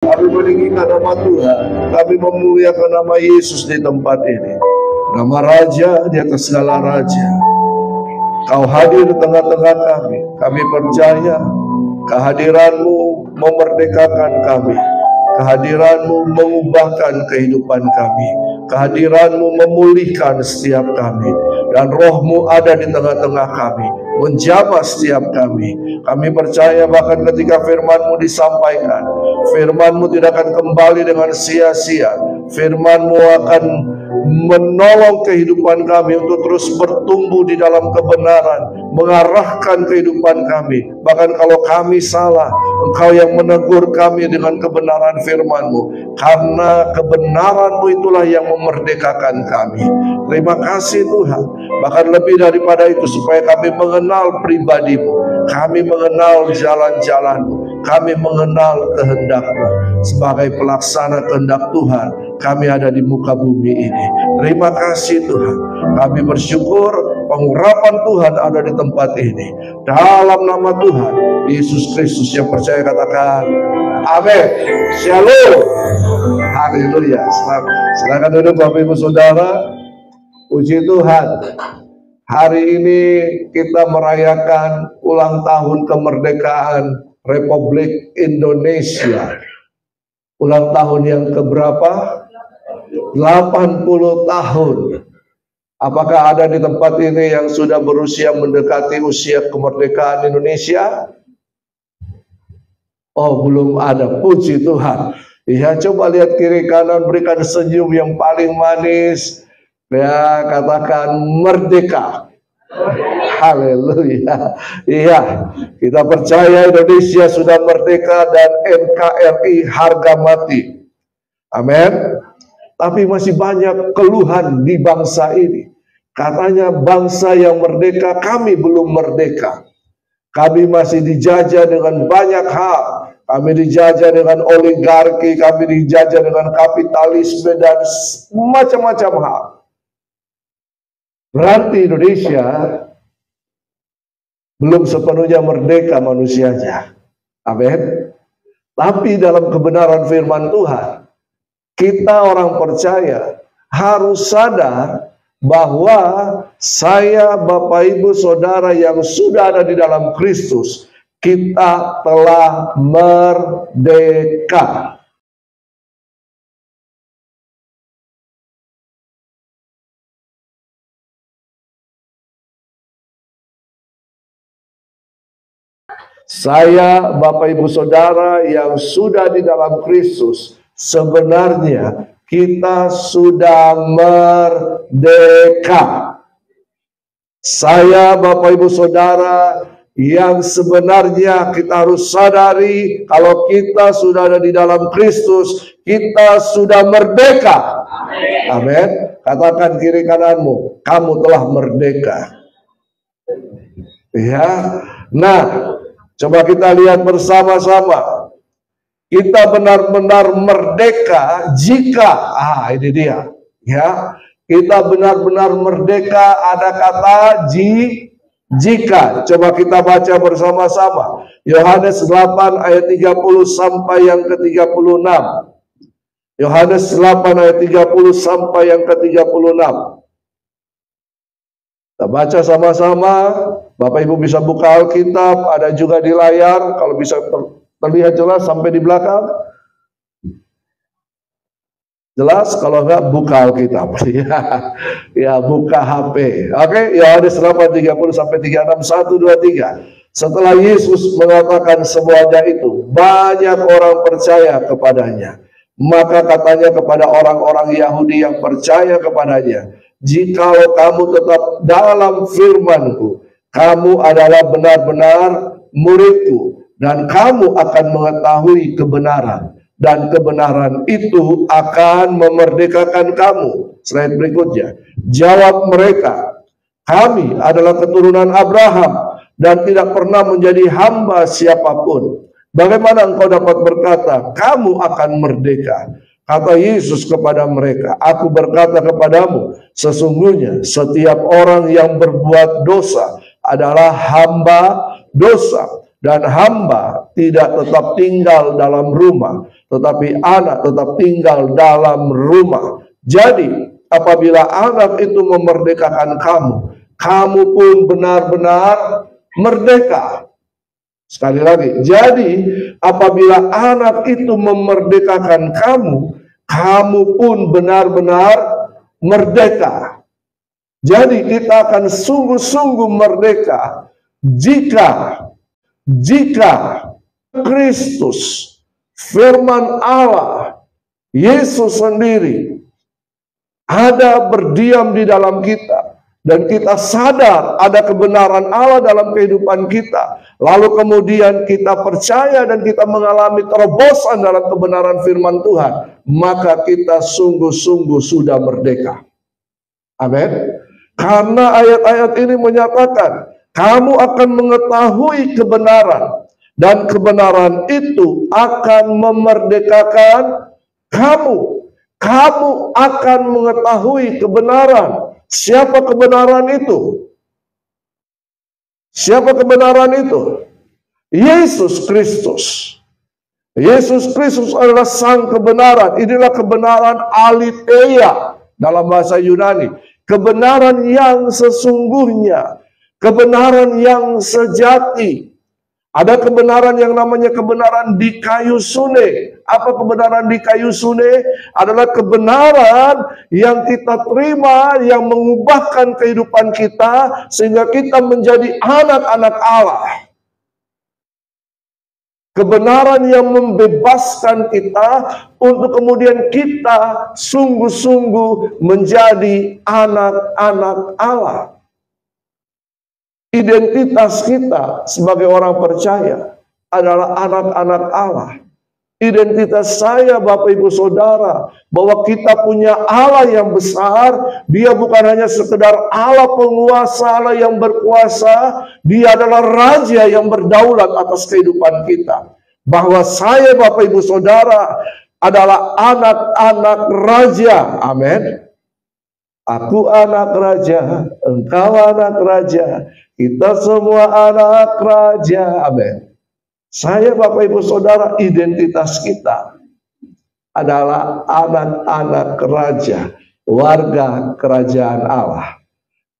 Kami meninggikan nama Tuhan, kami memuliakan nama Yesus di tempat ini. Nama Raja di atas segala raja. Kau hadir di tengah-tengah kami. Kami percaya kehadiran-Mu memerdekakan kami. Kehadiran-Mu mengubahkan kehidupan kami. Kehadiran-Mu memulihkan setiap kami. Dan Roh-Mu ada di tengah-tengah kami, menjamah setiap kami. Kami percaya bahkan ketika firman-Mu disampaikan, firman-Mu tidak akan kembali dengan sia-sia. Firman-Mu akan menolong kehidupan kami untuk terus bertumbuh di dalam kebenaran, mengarahkan kehidupan kami. Bahkan kalau kami salah, Engkau yang menegur kami dengan kebenaran firman-Mu, karena kebenaran-Mu itulah yang memerdekakan kami. Terima kasih Tuhan. Bahkan lebih daripada itu, supaya kami mengenal pribadi-Mu, kami mengenal jalan-jalan-Mu, kami mengenal kehendak-Mu. Sebagai pelaksana kehendak Tuhan, kami ada di muka bumi ini. Terima kasih Tuhan. Kami bersyukur pengurapan Tuhan ada di tempat ini. Dalam nama Tuhan Yesus Kristus yang percaya katakan amin. Shalom. Haleluya. Silakan duduk Bapak Ibu Saudara. Puji Tuhan. Hari ini kita merayakan ulang tahun kemerdekaan Republik Indonesia. Ulang tahun yang keberapa? 80 tahun. Apakah ada di tempat ini yang sudah berusia mendekati usia kemerdekaan Indonesia? Oh, belum ada. Puji Tuhan. Ya, coba lihat kiri kanan, berikan senyum yang paling manis. Ya, katakan merdeka. Haleluya. Iya, kita percaya Indonesia sudah merdeka dan NKRI harga mati. Amin. Tapi masih banyak keluhan di bangsa ini. Katanya bangsa yang merdeka, kami belum merdeka. Kami masih dijajah dengan banyak hal. Kami dijajah dengan oligarki, kami dijajah dengan kapitalisme dan macam-macam hal. Berarti Indonesia belum sepenuhnya merdeka manusianya. Amin. Tapi dalam kebenaran firman Tuhan, kita orang percaya harus sadar bahwa saya, Bapak Ibu Saudara yang sudah ada di dalam Kristus, kita telah merdeka. Saya, Bapak Ibu Saudara yang sudah di dalam Kristus, sebenarnya kita sudah merdeka. Saya, Bapak Ibu Saudara yang sebenarnya kita harus sadari kalau kita sudah ada di dalam Kristus, kita sudah merdeka. Amin. Katakan kiri kananmu, kamu telah merdeka. Ya. Nah, coba kita lihat bersama-sama. Kita benar-benar merdeka jika, ini dia, ya. Kita benar-benar merdeka, ada kata jika. Coba kita baca bersama-sama. Yohanes 8 ayat 30 sampai yang ke-36. Yohanes 8 ayat 30 sampai yang ke-36. Kita baca sama-sama. Bapak Ibu bisa buka Alkitab, ada juga di layar, kalau bisa terlihat jelas sampai di belakang. Jelas, kalau enggak buka Alkitab. Ya, buka HP. Oke, Yohanes 8:30 sampai 36, 1, 2, 3. Setelah Yesus mengatakan semuanya itu, banyak orang percaya kepadanya. Maka katanya kepada orang-orang Yahudi yang percaya kepadanya, jikalau kamu tetap dalam firman-Ku, kamu adalah benar-benar murid-Ku, dan kamu akan mengetahui kebenaran, dan kebenaran itu akan memerdekakan kamu. Slide berikutnya. Jawab mereka, kami adalah keturunan Abraham dan tidak pernah menjadi hamba siapapun. Bagaimana engkau dapat berkata, kamu akan merdeka? Kata Yesus kepada mereka, aku berkata kepadamu, sesungguhnya setiap orang yang berbuat dosa adalah hamba dosa. Dan hamba tidak tetap tinggal dalam rumah, tetapi anak tetap tinggal dalam rumah. Jadi, apabila anak itu memerdekakan kamu, kamu pun benar-benar merdeka. Sekali lagi, jadi apabila anak itu memerdekakan kamu, kamu pun benar-benar merdeka. Jadi kita akan sungguh-sungguh merdeka jika Kristus, firman Allah, Yesus sendiri ada berdiam di dalam kita. Dan kita sadar ada kebenaran Allah dalam kehidupan kita. Lalu kemudian kita percaya dan kita mengalami terobosan dalam kebenaran firman Tuhan. Maka kita sungguh-sungguh sudah merdeka. Amin. Karena ayat-ayat ini menyatakan, kamu akan mengetahui kebenaran. Dan kebenaran itu akan memerdekakan kamu. Kamu akan mengetahui kebenaran. Siapa kebenaran itu? Siapa kebenaran itu? Yesus Kristus. Yesus Kristus adalah sang kebenaran. Inilah kebenaran aletheia dalam bahasa Yunani. Kebenaran yang sesungguhnya. Kebenaran yang sejati. Ada kebenaran yang namanya kebenaran di kayu sune. Apa kebenaran di kayu sune? Adalah kebenaran yang kita terima, yang mengubahkan kehidupan kita, sehingga kita menjadi anak-anak Allah. Kebenaran yang membebaskan kita, untuk kemudian kita sungguh-sungguh menjadi anak-anak Allah. Identitas kita sebagai orang percaya adalah anak-anak Allah. Identitas saya, Bapak Ibu Saudara, bahwa kita punya Allah yang besar. Dia bukan hanya sekedar Allah penguasa, Allah yang berkuasa. Dia adalah Raja yang berdaulat atas kehidupan kita. Bahwa saya, Bapak Ibu Saudara, adalah anak-anak Raja. Amin. Aku anak Raja, engkau anak Raja, kita semua anak Raja. Amin. Saya, Bapak Ibu Saudara, identitas kita adalah anak-anak Raja, warga kerajaan Allah.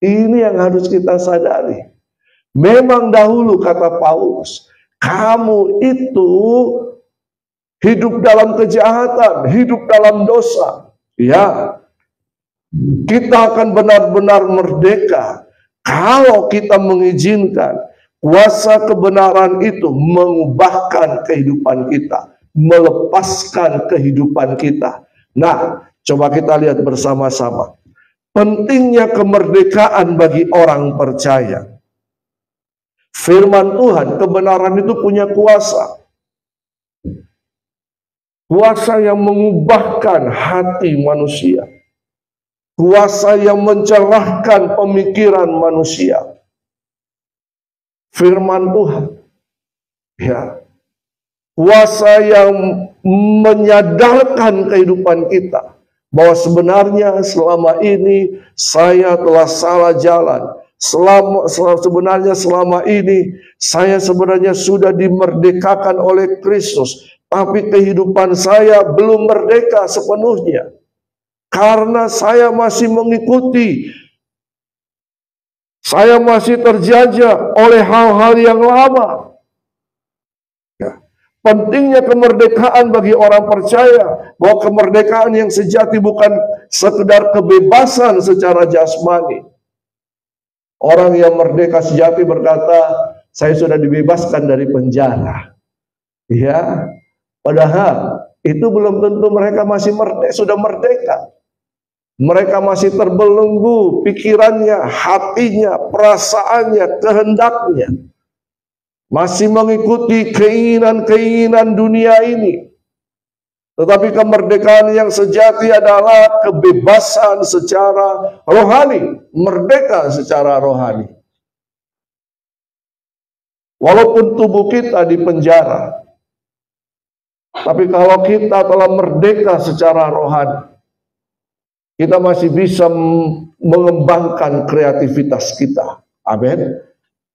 Ini yang harus kita sadari. Memang dahulu, kata Paulus, kamu itu hidup dalam kejahatan, hidup dalam dosa. Ya, kita akan benar-benar merdeka kalau kita mengizinkan kuasa kebenaran itu mengubahkan kehidupan kita, melepaskan kehidupan kita. Nah, coba kita lihat bersama-sama pentingnya kemerdekaan bagi orang percaya. Firman Tuhan, kebenaran itu punya kuasa. Kuasa yang mengubahkan hati manusia. Kuasa yang mencerahkan pemikiran manusia. Firman Tuhan, ya, kuasa yang menyadarkan kehidupan kita bahwa sebenarnya selama ini saya telah salah jalan. Sebenarnya selama ini saya sebenarnya sudah dimerdekakan oleh Kristus, tapi kehidupan saya belum merdeka sepenuhnya. Karena saya masih mengikuti, saya masih terjajah oleh hal-hal yang lama. Ya. Pentingnya kemerdekaan bagi orang percaya, bahwa kemerdekaan yang sejati bukan sekedar kebebasan secara jasmani. Orang yang merdeka sejati berkata, saya sudah dibebaskan dari penjara. Ya, padahal itu belum tentu mereka masih sudah merdeka. Mereka masih terbelenggu pikirannya, hatinya, perasaannya, kehendaknya. Masih mengikuti keinginan-keinginan dunia ini. Tetapi kemerdekaan yang sejati adalah kebebasan secara rohani. Merdeka secara rohani. Walaupun tubuh kita di penjara, tapi kalau kita telah merdeka secara rohani, kita masih bisa mengembangkan kreativitas kita. Amin.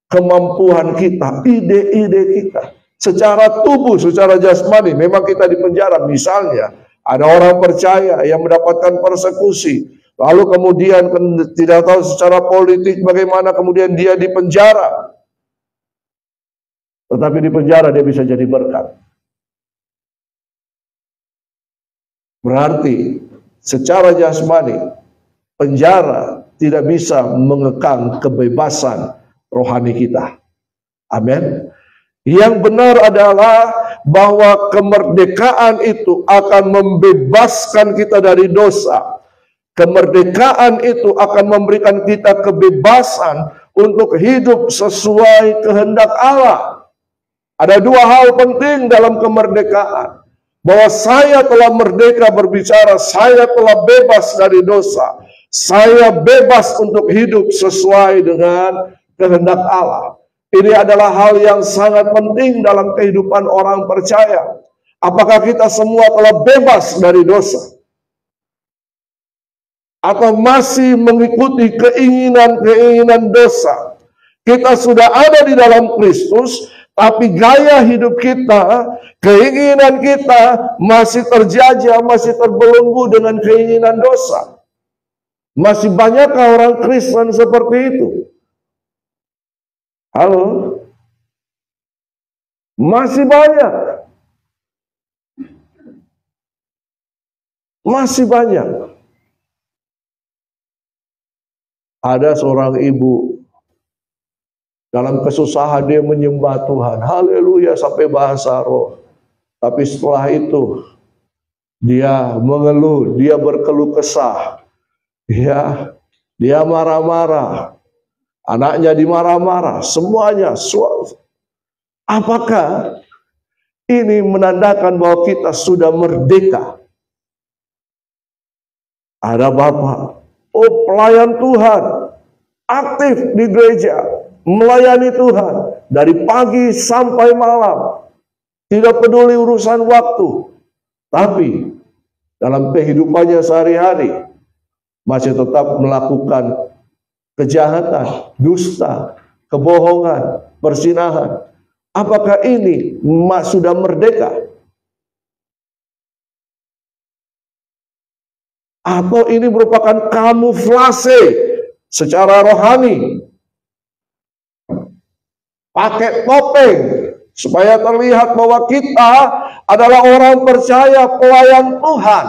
kemampuan kita, ide-ide kita. Secara tubuh, secara jasmani, memang kita di penjara. Misalnya, ada orang percaya yang mendapatkan persekusi, lalu kemudian tidak tahu secara politik bagaimana kemudian dia di penjara. Tetapi di penjara dia bisa jadi berkat. Berarti secara jasmani, penjara tidak bisa mengekang kebebasan rohani kita. Amin. Yang benar adalah bahwa kemerdekaan itu akan membebaskan kita dari dosa. Kemerdekaan itu akan memberikan kita kebebasan untuk hidup sesuai kehendak Allah. Ada dua hal penting dalam kemerdekaan. Bahwa saya telah merdeka berbicara, saya telah bebas dari dosa. Saya bebas untuk hidup sesuai dengan kehendak Allah. Ini adalah hal yang sangat penting dalam kehidupan orang percaya. Apakah kita semua telah bebas dari dosa? Atau masih mengikuti keinginan-keinginan dosa? Kita sudah ada di dalam Kristus, tapi gaya hidup kita, keinginan kita masih terjajah, masih terbelenggu dengan keinginan dosa. Masih banyakkah orang Kristen seperti itu? Halo? Masih banyak. Masih banyak. Ada seorang ibu, dalam kesusahan dia menyembah Tuhan. Haleluya sampai bahasa roh. Tapi setelah itu dia mengeluh, dia berkeluh kesah. Dia marah-marah. Anaknya dimarah-marah, semuanya. Apakah ini menandakan bahwa kita sudah merdeka? Ada bapak, pelayan Tuhan, aktif di gereja, melayani Tuhan dari pagi sampai malam, tidak peduli urusan waktu, tapi dalam kehidupannya sehari-hari masih tetap melakukan kejahatan, dusta, kebohongan, perzinahan. Apakah ini sudah merdeka? Atau ini merupakan kamuflase secara rohani? Pakai topeng supaya terlihat bahwa kita adalah orang percaya, pelayan Tuhan.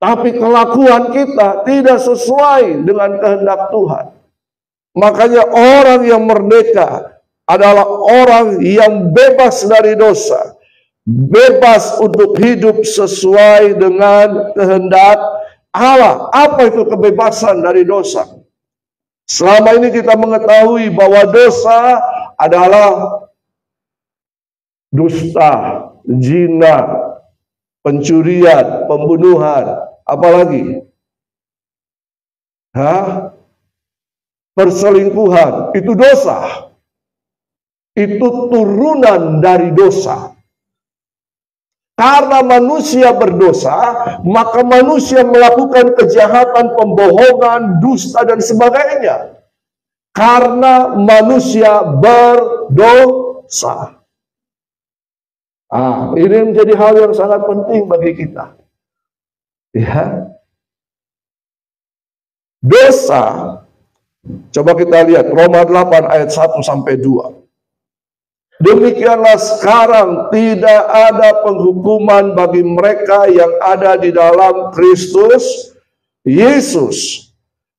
Tapi kelakuan kita tidak sesuai dengan kehendak Tuhan. Makanya orang yang merdeka adalah orang yang bebas dari dosa. Bebas untuk hidup sesuai dengan kehendak Allah. Apa itu kebebasan dari dosa? Selama ini kita mengetahui bahwa dosa adalah dusta, zina, pencurian, pembunuhan, apalagi perselingkuhan. Itu dosa. Itu turunan dari dosa. Karena manusia berdosa, maka manusia melakukan kejahatan, pembohongan, dusta, dan sebagainya. Karena manusia berdosa. Ini menjadi hal yang sangat penting bagi kita. Ya. Dosa, coba kita lihat Roma 8 ayat 1 sampai 2. Demikianlah sekarang tidak ada penghukuman bagi mereka yang ada di dalam Kristus Yesus.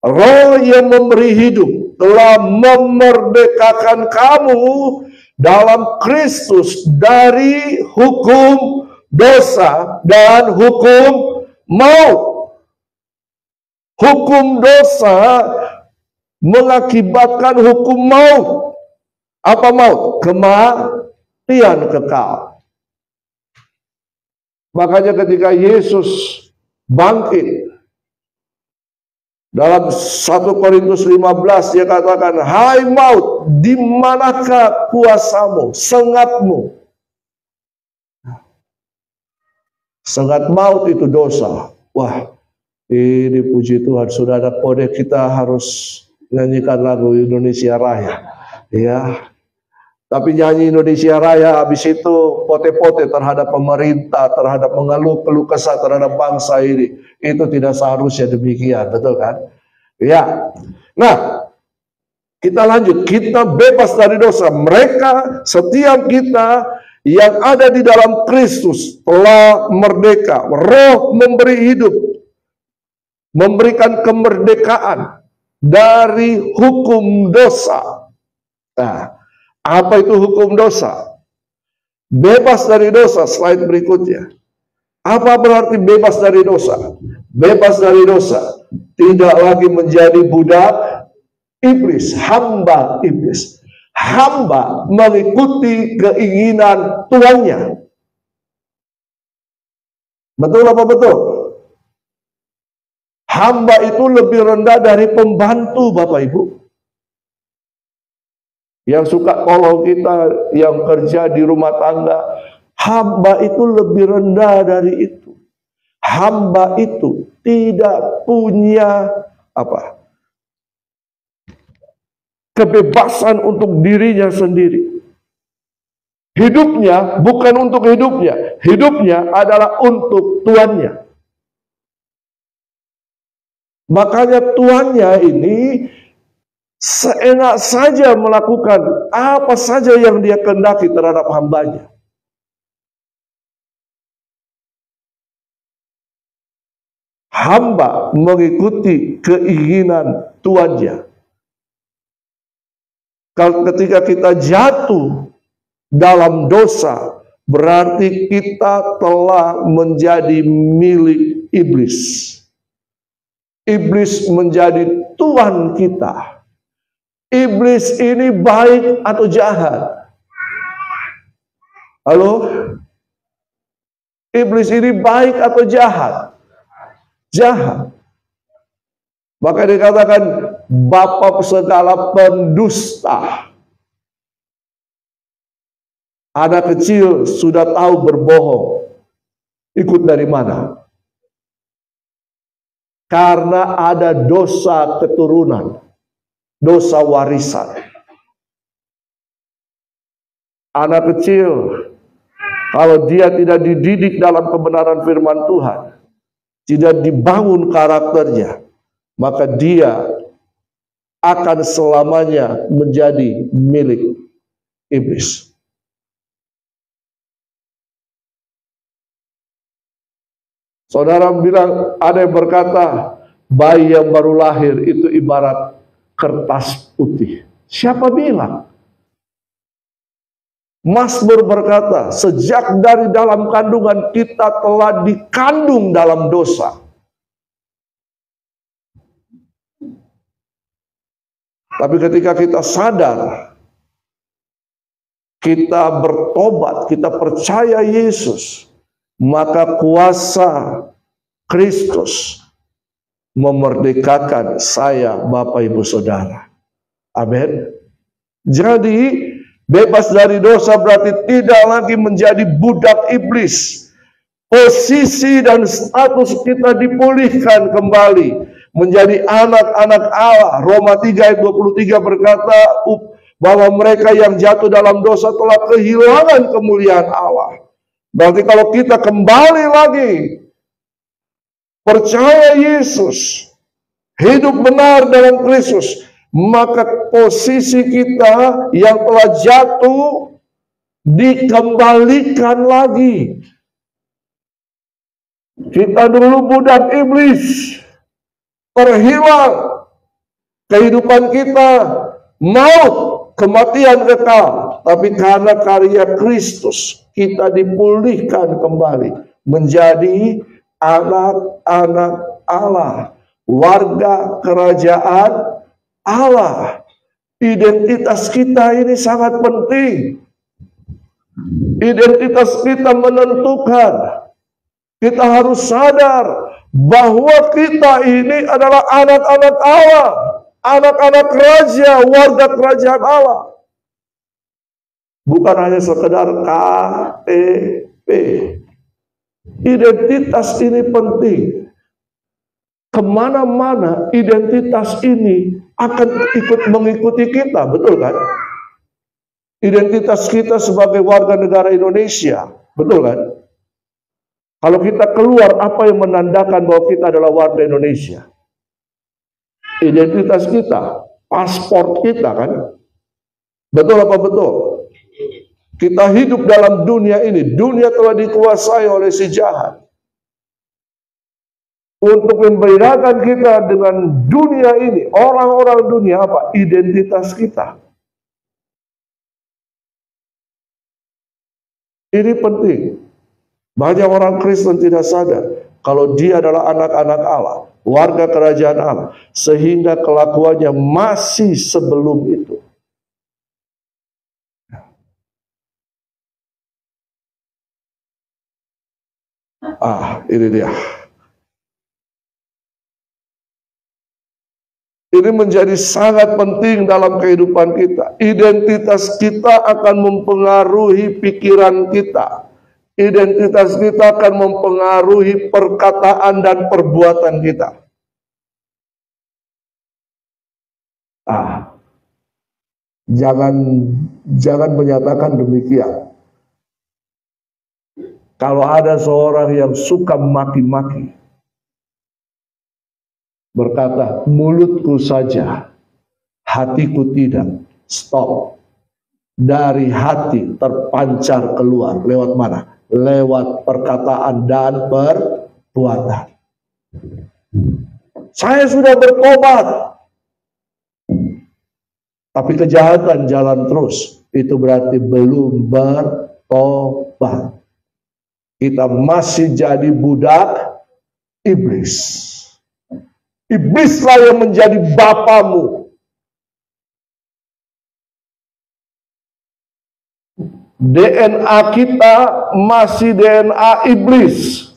Roh yang memberi hidup telah memerdekakan kamu dalam Kristus dari hukum dosa dan hukum maut. Hukum dosa mengakibatkan hukum maut. Apa maut? Kematian kekal. Makanya ketika Yesus bangkit, dalam 1 Korintus 15 dia katakan, hai maut, di manakah kuasamu, sengatmu? Sengat maut itu dosa. Wah, ini puji Tuhan, saudara, kode kita harus nyanyikan lagu Indonesia Raya. Ya. Tapi nyanyi Indonesia Raya habis itu pote-pote terhadap pemerintah, terhadap mengeluh keluh kesah terhadap bangsa ini. Itu tidak seharusnya demikian, betul kan? Ya. Nah, kita lanjut. Kita bebas dari dosa. Mereka, setiap kita yang ada di dalam Kristus telah merdeka. Roh memberi hidup, memberikan kemerdekaan dari hukum dosa. Nah, apa itu hukum dosa? Bebas dari dosa, slide berikutnya. Apa berarti bebas dari dosa? Bebas dari dosa, tidak lagi menjadi budak iblis, hamba iblis. Hamba mengikuti keinginan tuannya. Betul apa betul? Hamba itu lebih rendah dari pembantu, Bapak Ibu. Yang suka tolong kita, yang kerja di rumah tangga, hamba itu lebih rendah dari itu. Hamba itu tidak punya kebebasan untuk dirinya sendiri. Hidupnya bukan untuk hidupnya, hidupnya adalah untuk tuannya. Makanya tuannya ini seenak saja melakukan apa saja yang dia kehendaki terhadap hambanya. Hamba mengikuti keinginan tuannya. Kalau ketika kita jatuh dalam dosa, berarti kita telah menjadi milik iblis. Iblis menjadi tuan kita. Iblis ini baik atau jahat? Halo? Iblis ini baik atau jahat? Jahat. Maka dikatakan bapa segala pendusta. Anak kecil sudah tahu berbohong. Ikut dari mana? Karena ada dosa keturunan. Dosa warisan. Anak kecil, kalau dia tidak dididik dalam kebenaran firman Tuhan, tidak dibangun karakternya, maka dia akan selamanya menjadi milik iblis. Saudara bilang, ada yang berkata, bayi yang baru lahir itu ibarat kertas putih. Siapa bilang? Mazmur berkata, sejak dari dalam kandungan kita telah dikandung dalam dosa. Tapi ketika kita sadar, kita bertobat, kita percaya Yesus, maka kuasa Kristus memerdekakan saya, Bapak Ibu Saudara. Amin. Jadi bebas dari dosa berarti tidak lagi menjadi budak iblis. Posisi dan status kita dipulihkan kembali menjadi anak-anak Allah. Roma 3 ayat 23 berkata bahwa mereka yang jatuh dalam dosa telah kehilangan kemuliaan Allah. Berarti kalau kita kembali lagi percaya Yesus, hidup benar dalam Kristus, maka posisi kita yang telah jatuh dikembalikan lagi. Kita dulu budak iblis, terhilang kehidupan kita, maut, kematian kekal. Tapi karena karya Kristus, kita dipulihkan kembali menjadi anak-anak Allah, warga kerajaan Allah. Identitas kita ini sangat penting. Identitas kita menentukan. Kita harus sadar bahwa kita ini adalah anak-anak Allah, anak-anak raja, warga kerajaan Allah. Bukan hanya sekedar KTP. Identitas ini penting. kemana-mana identitas ini akan ikut mengikuti kita, betul kan? Identitas kita sebagai warga negara Indonesia, betul kan? Kalau kita keluar, apa yang menandakan bahwa kita adalah warga Indonesia? Identitas kita, paspor kita kan? Betul apa betul? Kita hidup dalam dunia ini, dunia telah dikuasai oleh si jahat. Untuk membedakan kita dengan dunia ini, orang-orang dunia apa? Identitas kita. Ini penting. Banyak orang Kristen tidak sadar kalau dia adalah anak-anak Allah, warga kerajaan Allah, sehingga kelakuannya masih sebelum itu. Ini dia. Ini menjadi sangat penting dalam kehidupan kita. Identitas kita akan mempengaruhi pikiran kita. Identitas kita akan mempengaruhi perkataan dan perbuatan kita. Jangan menyatakan demikian. Kalau ada seorang yang suka maki-maki, berkata, mulutku saja, hatiku tidak. Stop. Dari hati terpancar keluar. Lewat mana? Lewat perkataan dan perbuatan. Saya sudah bertobat, tapi kejahatan jalan terus. Itu berarti belum bertobat. Kita masih jadi budak iblis. Iblislah yang menjadi bapamu. DNA kita masih DNA iblis.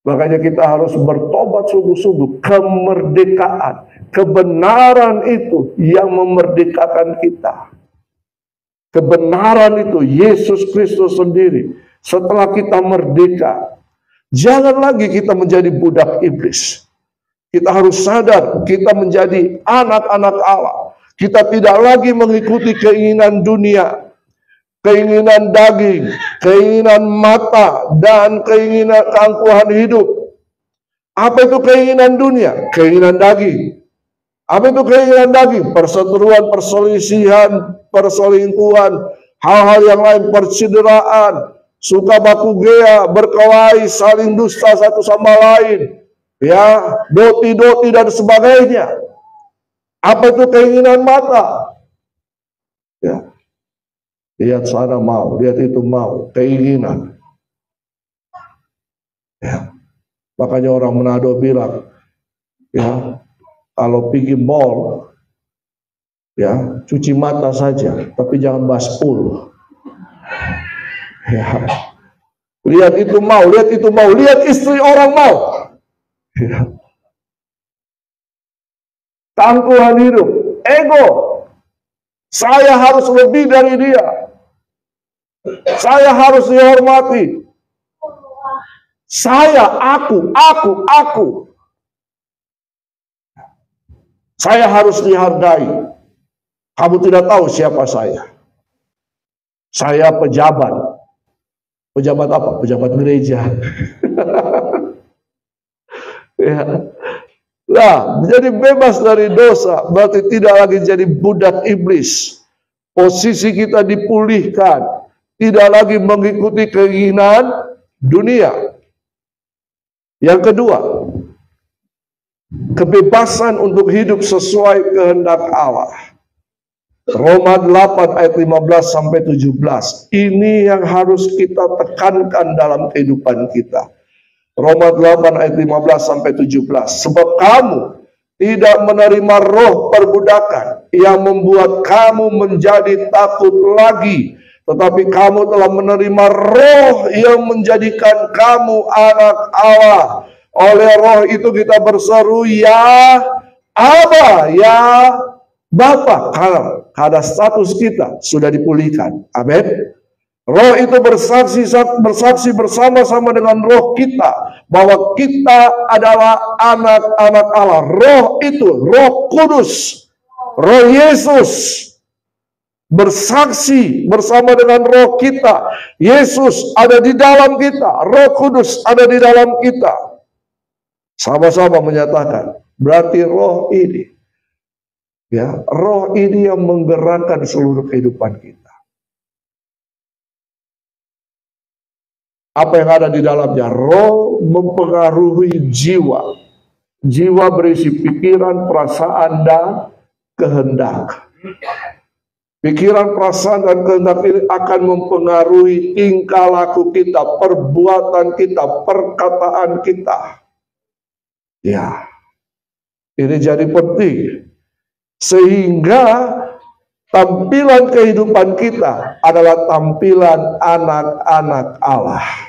Makanya kita harus bertobat sungguh-sungguh. Kemerdekaan, kebenaran itu yang memerdekakan kita. Kebenaran itu Yesus Kristus sendiri. Setelah kita merdeka, jangan lagi kita menjadi budak iblis. Kita harus sadar kita menjadi anak-anak Allah. Kita tidak lagi mengikuti keinginan dunia, keinginan daging, keinginan mata, dan keinginan keangkuhan hidup. Apa itu keinginan dunia? Keinginan daging. Apa itu keinginan daging? Perseteruan, perselisihan, perselingkuhan, hal-hal yang lain, percideraan, suka baku gea, berkelahi, saling dusta satu sama lain, ya, doti-doti dan sebagainya. Apa itu keinginan mata? Ya. Lihat sana mau, lihat itu mau, keinginan. Ya. Makanya orang Manado bilang, ya, kalau pergi mall, ya, cuci mata saja, tapi jangan baspul. Ya. Lihat itu mau, lihat itu mau, lihat istri orang mau. Ya. Keangkuhan hidup, ego. Saya harus lebih dari dia. Saya harus dihormati. Saya, aku. Saya harus dihargai. Kamu tidak tahu siapa saya. Saya pejabat. Pejabat apa? Pejabat gereja. Ya. Nah, menjadi bebas dari dosa berarti tidak lagi jadi budak iblis. Posisi kita dipulihkan, tidak lagi mengikuti keinginan dunia. Yang kedua, kebebasan untuk hidup sesuai kehendak Allah. Roma 8 ayat 15 sampai 17. Ini yang harus kita tekankan dalam kehidupan kita. Roma 8 ayat 15 sampai 17. Sebab kamu tidak menerima roh perbudakan yang membuat kamu menjadi takut lagi, tetapi kamu telah menerima roh yang menjadikan kamu anak Allah. Oleh roh itu kita berseru, ya Aba, ya Bapa, karena status kita sudah dipulihkan. Amin. Roh itu bersaksi bersama-sama dengan roh kita bahwa kita adalah anak-anak Allah. Roh itu, Roh Kudus, Roh Yesus bersaksi bersama dengan roh kita. Yesus ada di dalam kita, Roh Kudus ada di dalam kita. Sama-sama menyatakan, berarti roh ini, ya, roh ini yang menggerakkan seluruh kehidupan kita. Apa yang ada di dalamnya? Roh mempengaruhi jiwa. Jiwa berisi pikiran, perasaan, dan kehendak. Pikiran, perasaan, dan kehendak ini akan mempengaruhi tingkah laku kita, perbuatan kita, perkataan kita. Ya, ini jadi penting. Sehingga tampilan kehidupan kita adalah tampilan anak-anak Allah.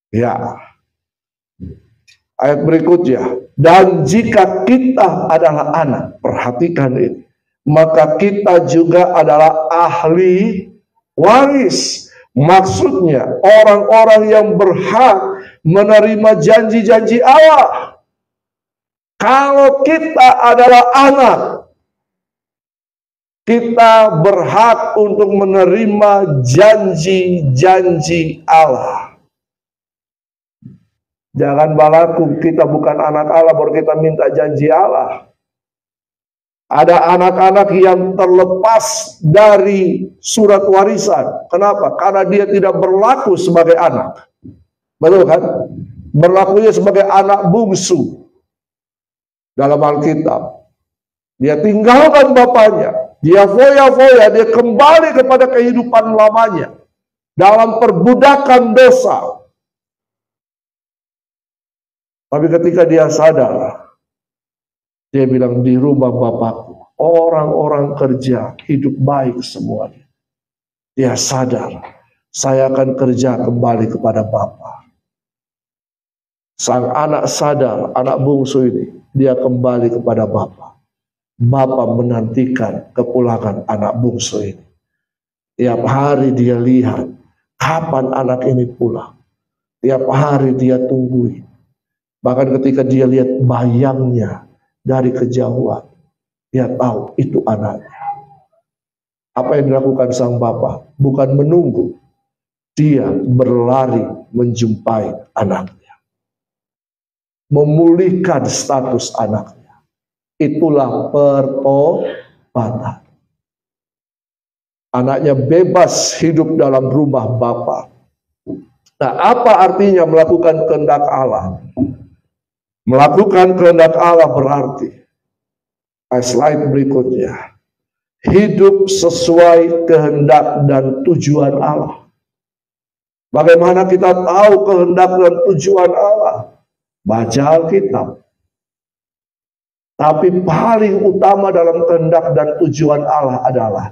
Ya. Ayat berikutnya. Dan jika kita adalah anak, perhatikan ini, maka kita juga adalah ahli waris. Maksudnya orang-orang yang berhak menerima janji-janji Allah. Kalau kita adalah anak, kita berhak untuk menerima janji-janji Allah. Jangan berlaku kita bukan anak Allah baru kita minta janji Allah. Ada anak-anak yang terlepas dari surat warisan. Kenapa? Karena dia tidak berlaku sebagai anak. Betul kan? Berlakunya sebagai anak bungsu. Dalam Alkitab. Dia tinggalkan bapaknya. Dia foya-foya. Dia kembali kepada kehidupan lamanya. Dalam perbudakan dosa. Tapi ketika dia sadar, dia bilang, di rumah bapakku, orang-orang kerja hidup baik semuanya. Dia sadar, saya akan kerja kembali kepada Bapa. Sang anak sadar, anak bungsu ini, dia kembali kepada Bapa. Bapa menantikan kepulangan anak bungsu ini. Tiap hari dia lihat, kapan anak ini pulang. Tiap hari dia tungguin. Bahkan ketika dia lihat bayangnya dari kejauhan, dia tahu itu anaknya. Apa yang dilakukan sang bapa? Bukan menunggu, dia berlari menjumpai anaknya, memulihkan status anaknya. Itulah pertobatan. Anaknya bebas hidup dalam rumah bapa. Nah, apa artinya melakukan kehendak Allah? Melakukan kehendak Allah berarti, slide berikutnya, hidup sesuai kehendak dan tujuan Allah. Bagaimana kita tahu kehendak dan tujuan Allah? Baca Alkitab. Tapi paling utama dalam kehendak dan tujuan Allah adalah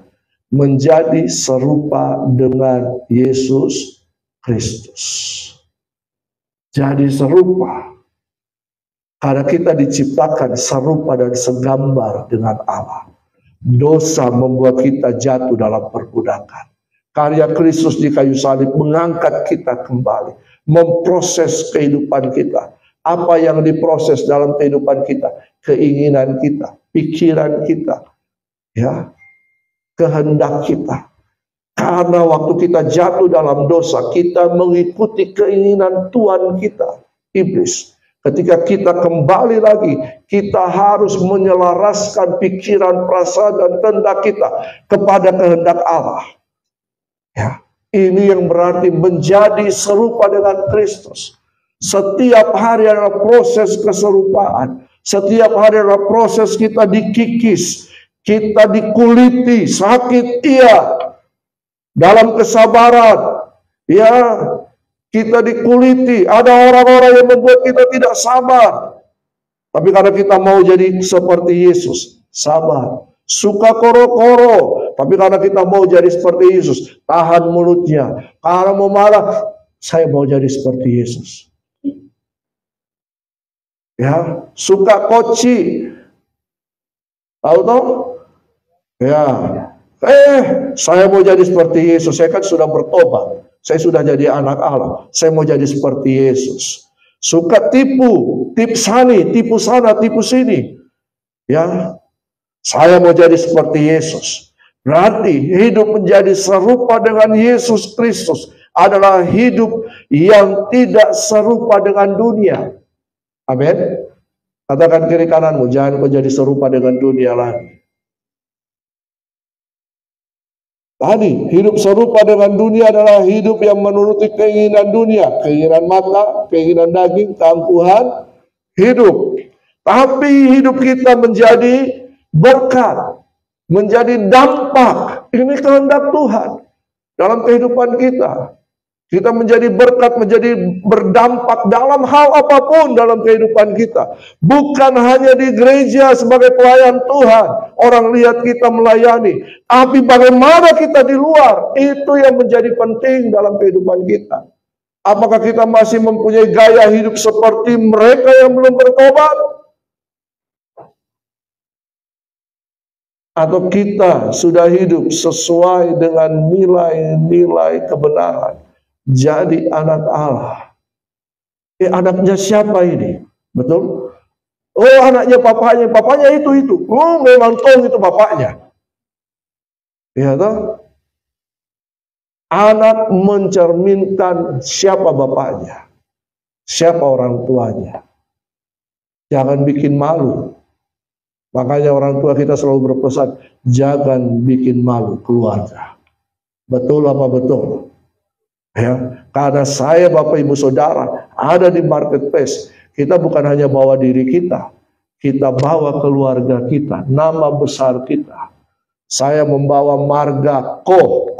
menjadi serupa dengan Yesus Kristus. Jadi serupa. Karena kita diciptakan serupa dan segambar dengan Allah. Dosa membuat kita jatuh dalam perbudakan. Karya Kristus di kayu salib mengangkat kita kembali. Memproses kehidupan kita. Apa yang diproses dalam kehidupan kita? Keinginan kita, pikiran kita, ya, kehendak kita. Karena waktu kita jatuh dalam dosa, kita mengikuti keinginan Tuhan kita, iblis. Ketika kita kembali lagi, kita harus menyelaraskan pikiran, perasaan, dan kehendak kita kepada kehendak Allah. Ya, ini yang berarti menjadi serupa dengan Kristus. Setiap hari adalah proses keserupaan. Setiap hari adalah proses kita dikikis, kita dikuliti, sakit iya, dalam kesabaran, ya. Kita dikuliti, ada orang-orang yang membuat kita tidak sabar. Tapi karena kita mau jadi seperti Yesus, sabar. Suka koro-koro, tapi karena kita mau jadi seperti Yesus, tahan mulutnya. Karena mau marah, saya mau jadi seperti Yesus. Ya, suka koci. Tahu toh? Ya, Saya mau jadi seperti Yesus. Saya kan sudah bertobat. Saya sudah jadi anak Allah. Saya mau jadi seperti Yesus. Suka tipu, tipu sana, tipu sini. Ya, saya mau jadi seperti Yesus. Berarti hidup menjadi serupa dengan Yesus Kristus adalah hidup yang tidak serupa dengan dunia. Amin. Katakan kiri kananmu, jangan menjadi serupa dengan dunia lagi. Tadi, hidup serupa dengan dunia adalah hidup yang menuruti keinginan dunia. Keinginan mata, keinginan daging, keangkuhan, hidup. Tapi hidup kita menjadi berkat, menjadi dampak. Ini kehendak Tuhan dalam kehidupan kita. Kita menjadi berkat, menjadi berdampak dalam hal apapun dalam kehidupan kita. Bukan hanya di gereja sebagai pelayan Tuhan, orang lihat kita melayani. Tapi bagaimana kita di luar, itu yang menjadi penting dalam kehidupan kita. Apakah kita masih mempunyai gaya hidup seperti mereka yang belum bertobat? Atau kita sudah hidup sesuai dengan nilai-nilai kebenaran? Jadi anak Allah. Anaknya siapa ini? Betul? Oh, anaknya papanya. Papanya itu. Oh, memang Tom itu bapaknya. Ya toh? Anak mencerminkan siapa bapaknya. Siapa orang tuanya. Jangan bikin malu. Makanya orang tua kita selalu berpesan, jangan bikin malu keluarga. Betul apa betul? Ya, karena saya, Bapak Ibu Saudara, ada di marketplace. Kita bukan hanya bawa diri kita, kita bawa keluarga kita, nama besar kita. Saya membawa marga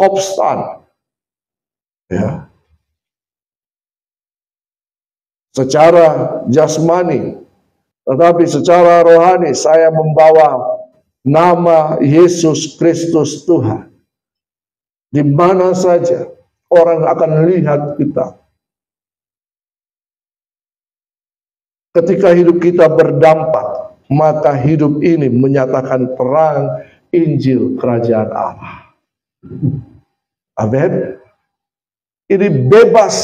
Kopstan. Ya. Secara jasmani, tetapi secara rohani saya membawa nama Yesus Kristus Tuhan. Di mana saja orang akan lihat kita. Ketika hidup kita berdampak, maka hidup ini menyatakan terang Injil Kerajaan Allah. Amin. Ini bebas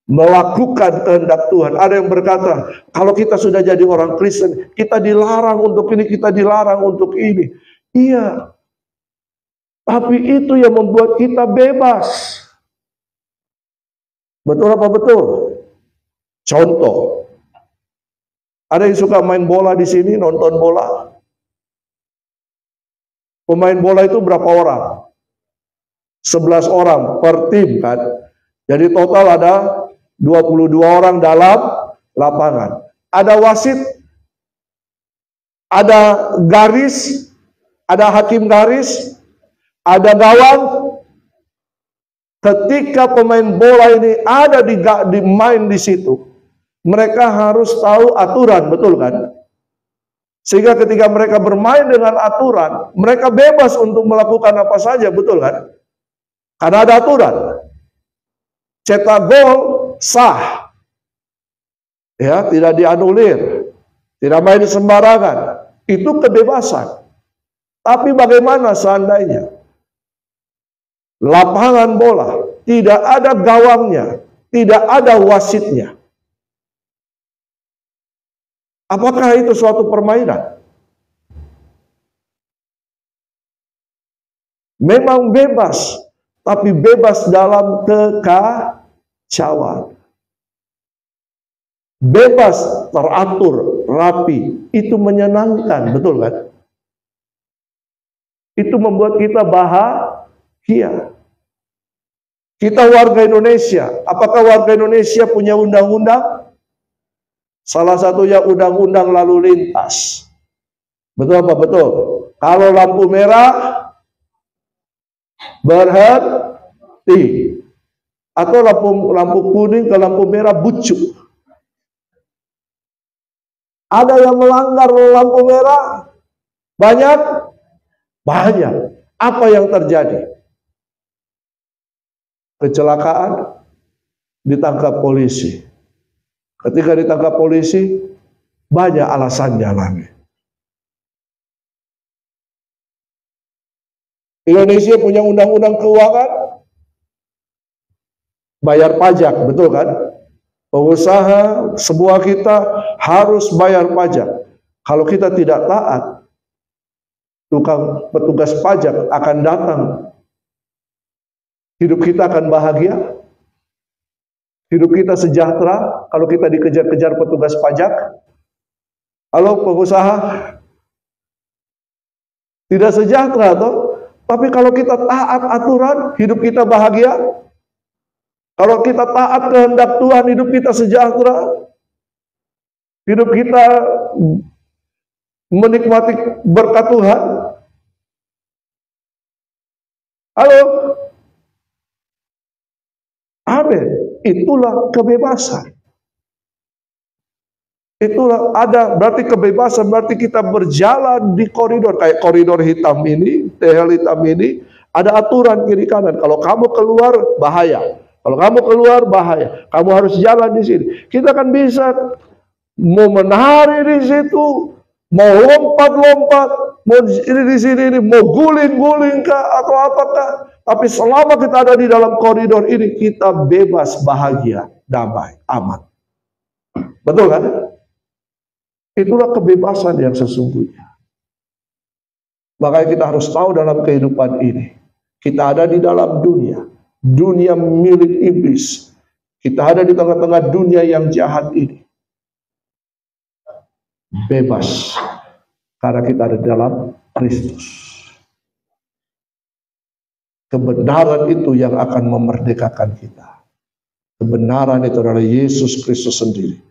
melakukan kehendak Tuhan. Ada yang berkata, kalau kita sudah jadi orang Kristen, kita dilarang untuk ini, kita dilarang untuk ini. Iya. Tapi itu yang membuat kita bebas. Betul apa betul? Contoh. Ada yang suka main bola di sini, nonton bola? Pemain bola itu berapa orang? 11 orang per tim kan. Jadi total ada 22 orang dalam lapangan. Ada wasit, ada garis, ada hakim garis, ada gawang. Ketika pemain bola ini ada di main di situ, mereka harus tahu aturan, betul kan? Sehingga ketika mereka bermain dengan aturan, mereka bebas untuk melakukan apa saja, betul kan? Karena ada aturan. Cetak gol sah. Ya, tidak dianulir. Tidak main sembarangan. Itu kebebasan. Tapi bagaimana seandainya lapangan bola tidak ada gawangnya, tidak ada wasitnya? Apakah itu suatu permainan? Memang bebas, tapi bebas dalam kekacauan. Bebas, teratur, rapi, itu menyenangkan, betul kan? Itu membuat kita bahagia. Kita warga Indonesia, apakah warga Indonesia punya undang-undang? Salah satunya undang-undang lalu lintas. Betul apa betul? Kalau lampu merah, berhenti. Atau lampu kuning ke lampu merah bucuk. Ada yang melanggar lampu merah? Banyak? Banyak. Apa yang terjadi? Kecelakaan, ditangkap polisi. Ketika ditangkap polisi, banyak alasannya lagi. Indonesia punya undang-undang keuangan, bayar pajak, betul kan? Pengusaha, semua kita harus bayar pajak. Kalau kita tidak taat, petugas pajak akan datang. Hidup kita akan bahagia. Hidup kita sejahtera kalau kita dikejar-kejar petugas pajak. Halo pengusaha, tidak sejahtera toh? Tapi kalau kita taat aturan, hidup kita bahagia. Kalau kita taat kehendak Tuhan, hidup kita sejahtera. Hidup kita menikmati berkat Tuhan. Halo? Amin. Itulah kebebasan. Itulah ada, berarti kebebasan, berarti kita berjalan di koridor. Kayak koridor hitam ini, tehel hitam ini, ada aturan kiri kanan. Kalau kamu keluar, bahaya. Kalau kamu keluar, bahaya. Kamu harus jalan di sini. Kita kan bisa mau menari di situ, mau lompat-lompat, mau ini di sini, ini, mau guling-guling kah atau apakah. Tapi selama kita ada di dalam koridor ini, kita bebas, bahagia, damai, aman. Betul kan? Itulah kebebasan yang sesungguhnya. Makanya kita harus tahu dalam kehidupan ini, kita ada di dalam dunia milik iblis. Kita ada di tengah-tengah dunia yang jahat ini. Bebas. Karena kita ada dalam Kristus. Kebenaran itu yang akan memerdekakan kita. Kebenaran itu adalah Yesus Kristus sendiri.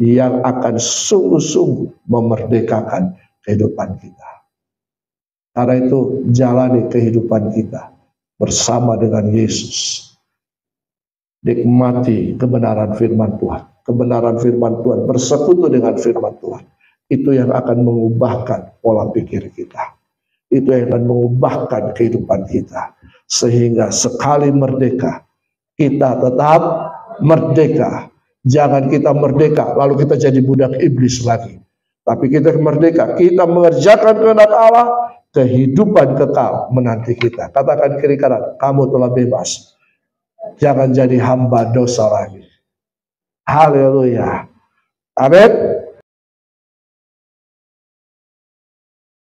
Yang akan sungguh-sungguh memerdekakan kehidupan kita. Karena itu jalani kehidupan kita bersama dengan Yesus. Nikmati kebenaran firman Tuhan. Kebenaran firman Tuhan, bersekutu dengan firman Tuhan. Itu yang akan mengubahkan pola pikir kita. Itu yang akan mengubahkan kehidupan kita. Sehingga sekali merdeka, kita tetap merdeka. Jangan kita merdeka, lalu kita jadi budak iblis lagi. Tapi kita merdeka, kita mengerjakan kehendak Allah, kehidupan kekal menanti kita. Katakan kiri kanan, kamu telah bebas. Jangan jadi hamba dosa lagi. Haleluya. Amin.